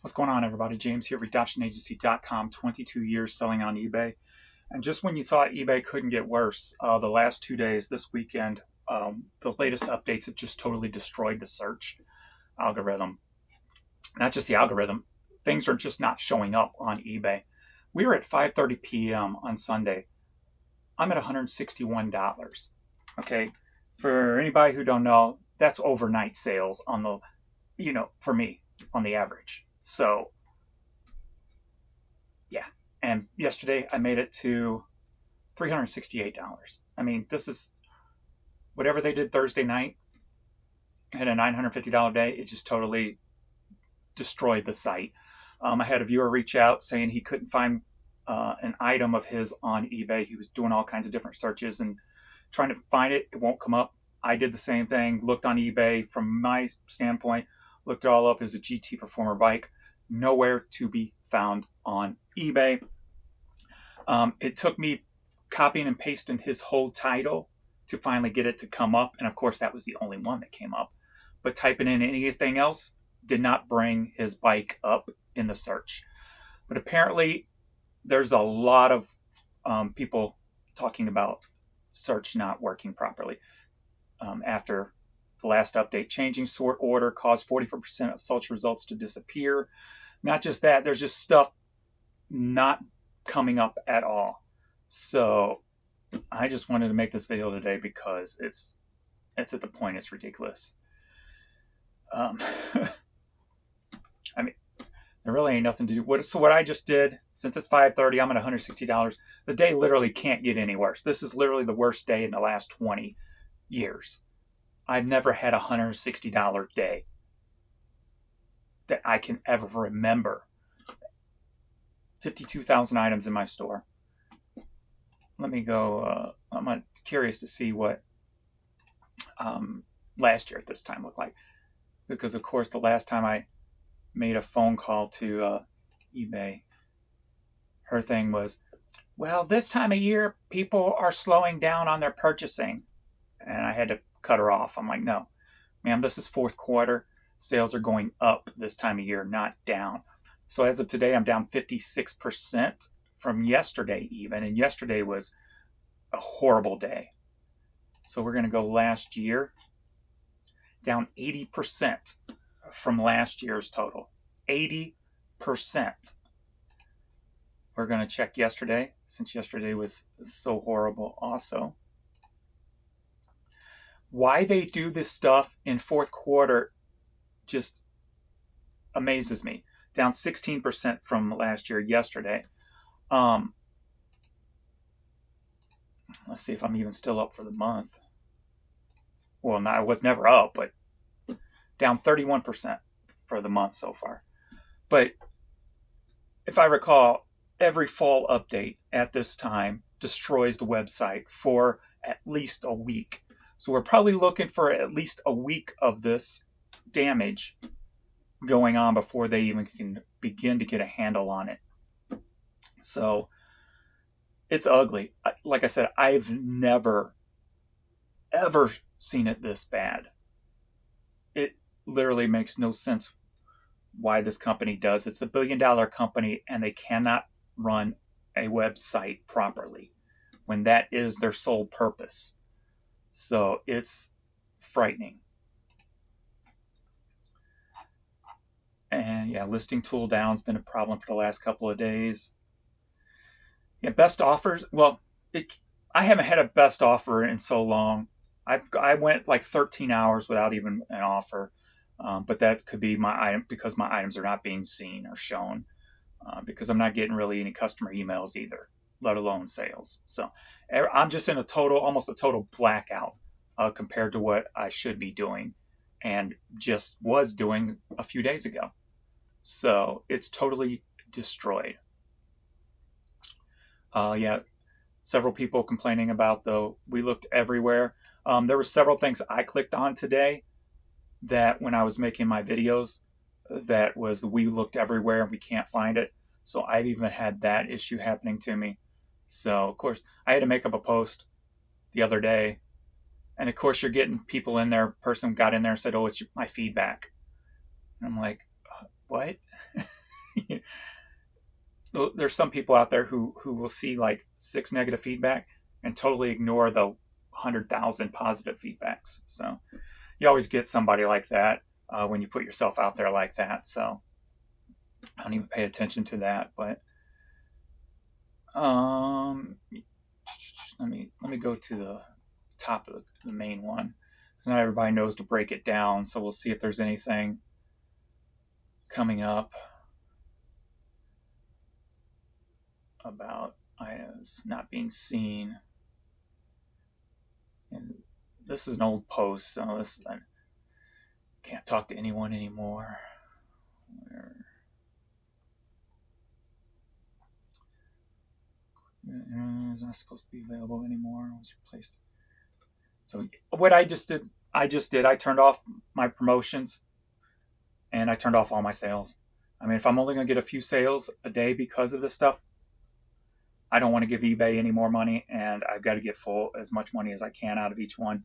What's going on, everybody? James here, redoptionagency.com, 22 years selling on eBay. And just when you thought eBay couldn't get worse, the last 2 days, this weekend, the latest updates have just totally destroyed the search algorithm. Not just the algorithm, things are just not showing up on eBay. We were at 5:30 p.m. on Sunday. I'm at $161. Okay, for anybody who don't know, that's overnight sales on the, for me, on the average. So, yeah. And yesterday I made it to $368. I mean, this is whatever they did Thursday night, had a $950 day. It just totally destroyed the site. I had a viewer reach out saying he couldn't find an item of his on eBay. He was doing all kinds of different searches and trying to find it. It won't come up. I did the same thing, looked on eBay from my standpoint, looked it all up. It was a GT Performer bike, nowhere to be found on eBay. It took me copying and pasting his whole title to finally get it to come up. And of course, that was the only one that came up. But typing in anything else did not bring his bike up in the search. But apparently, there's a lot of people talking about search not working properly. After the last update, changing sort order caused 44% of search results to disappear. Not just that, there's just stuff not coming up at all. So I just wanted to make this video today because it's at the point it's ridiculous. I mean, there really ain't nothing to do. So what I just did, since it's 5:30, I'm at $160. The day literally can't get any worse. This is literally the worst day in the last 20 years. I've never had a $160 day that I can ever remember. 52,000 items in my store. Let me go. I'm curious to see what last year at this time looked like. Because, of course, the last time I made a phone call to eBay, her thing was, well, this time of year, people are slowing down on their purchasing. And I had to cut her off. I'm like, no, ma'am, this is fourth quarter. Sales are going up this time of year, not down. So as of today, I'm down 56% from yesterday even. And yesterday was a horrible day. So we're going to go last year, down 80% from last year's total. 80%. We're going to check yesterday, since yesterday was so horrible also. Why they do this stuff in fourth quarter just amazes me. Down 16% from last year yesterday. Let's see if I'm even still up for the month. Well, no, I was never up, but down 31% for the month so far. But if I recall, every fall update at this time destroys the website for at least a week. So we're probably looking for at least a week of this damage going on before they even can begin to get a handle on it. So it's ugly. Like I said, I've never, ever seen it this bad. It literally makes no sense why this company does. It's a billion-dollar company and they cannot run a website properly when that is their sole purpose. So it's frightening. And yeah, listing tool down's been a problem for the last couple of days. Yeah, best offers. Well, I haven't had a best offer in so long. I went like 13 hours without even an offer. But that could be my item because my items are not being seen or shown because I'm not getting really any customer emails either, let alone sales. So I'm just in almost a total blackout compared to what I should be doing and just was doing a few days ago. So it's totally destroyed. Yeah, several people complaining about, though, we looked everywhere. There were several things I clicked on today that when I was making my videos, that was we looked everywhere and we can't find it. So I've even had that issue happening to me. So, of course, I had to make up a post the other day. And, of course, you're getting people in there. Person got in there and said, oh, it's my feedback. And I'm like, what? There's some people out there who will see like 6 negative feedback and totally ignore the 100,000 positive feedbacks. So you always get somebody like that when you put yourself out there like that. So I don't even pay attention to that. But let me go to the top of the main one, because not everybody knows to break it down. So we'll see if there's anything coming up about items not being seen. And this is an old post, so I can't talk to anyone anymore. It's not supposed to be available anymore. It was replaced. So what I did, I turned off my promotions and I turned off all my sales. I mean, if I'm only going to get a few sales a day because of this stuff, I don't want to give eBay any more money, and I've got to get as much money as I can out of each one.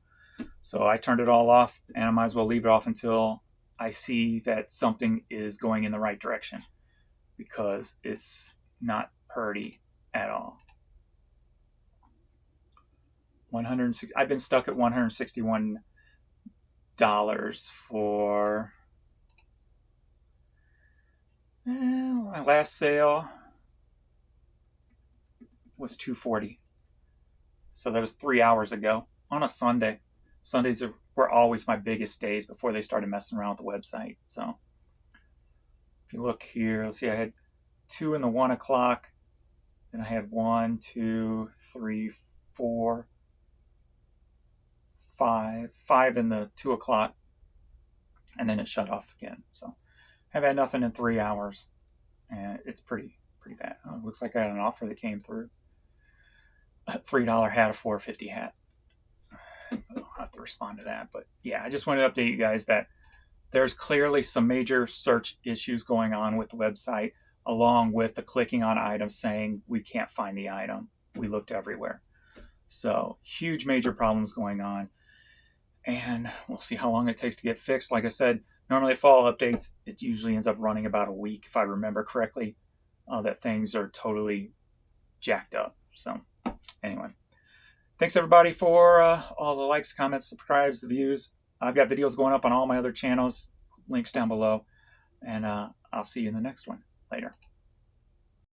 So I turned it all off, and I might as well leave it off until I see that something is going in the right direction, because it's not pretty at all. 160. I've been stuck at $161 for my last sale was $240. So that was 3 hours ago on a Sunday. Sundays were always my biggest days before they started messing around with the website. So if you look here, let's see, I had 2 in the 1 o'clock, then I had 1, 2, 3, 4, 5 in the 2 o'clock, and then it shut off again. So I've had nothing in 3 hours, and it's pretty bad. It looks like I had an offer that came through. A $3 hat, a $4.50 hat. I'll have to respond to that. But yeah, I just wanted to update you guys that there's clearly some major search issues going on with the website, along with the clicking on items saying we can't find the item. We looked everywhere. So huge major problems going on. And we'll see how long it takes to get fixed. Like I said, normally fall updates, it usually ends up running about a week, if I remember correctly, that things are totally jacked up. So anyway, thanks everybody for all the likes, comments, subscribes, the views. I've got videos going up on all my other channels, links down below, and I'll see you in the next one. Later.